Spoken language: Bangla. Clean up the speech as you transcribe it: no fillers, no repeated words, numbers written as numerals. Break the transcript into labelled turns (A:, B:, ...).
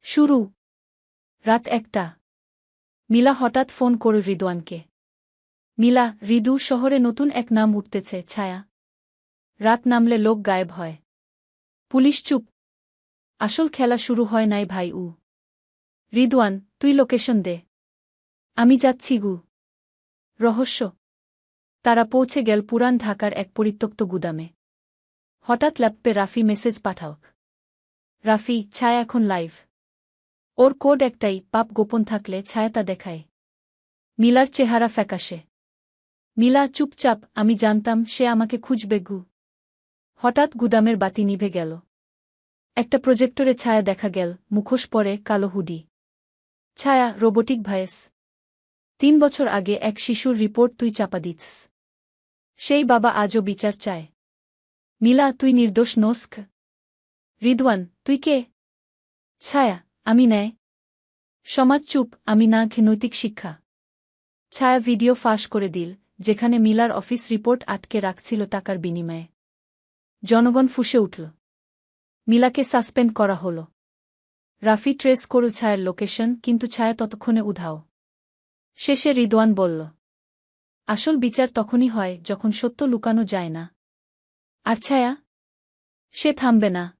A: শুরু। রাত ১টা। মিলা হঠাৎ ফোন করল রিদওয়ানকে। মিলা, রিদু, শহরে নতুন এক নাম উঠতেছে, ছায়া। রাত নামলে লোক গায়েব হয়। পুলিশ চুপ। আসল খেলা শুরু হয় নাই ভাই। রিদওয়ান, তুই লোকেশন দে। আমি যাচ্ছি গু। রহস্য। তারা পৌঁছে গেল পুরান ঢাকার এক পরিত্যক্ত গুদামে। হঠাৎ ল্যাপটপে রাফি মেসেজ পাঠাও। রাফি, ছায়া এখন লাইভ। ওর কোড একটাই, পাপ গোপন থাকলে ছায়া তা দেখায়। মিলার চেহারা ফ্যাকাশে। মিলা, চুপচাপ, আমি জানতাম সে আমাকে খুঁজবে গু। হঠাৎ গুদামের বাতি নিভে গেল। একটা প্রজেক্টরে ছায়া দেখা গেল, মুখোশ পরে, কালো হুডি। ছায়া, রোবোটিক ভয়েস। ৩ বছর আগে এক শিশুর রিপোর্ট তুই চাপা দিচ্ছিস। সেই বাবা আজও বিচার চায়। মিলা, তুই নির্দোষ নোস্ক। রিদওয়ান, তুই কে? ছায়া, আমি ন্যায়। সমাজ চুপ, আমি না নৈতিক শিক্ষা। ছায়া ভিডিও ফাঁস করে দিল, যেখানে মিলার অফিস রিপোর্ট আটকে রাখছিল টাকার বিনিময়ে। জনগণ ফুঁসে উঠল। মিলাকে সাসপেন্ড করা হল। রাফি ট্রেস করল ছায়ার লোকেশন, কিন্তু ছায়া ততক্ষণে উধাও। শেষে রিদওয়ান বলল, আসল বিচার তখনই হয় যখন সত্য লুকানো যায় না। আর ছায়া? সে থামবে না।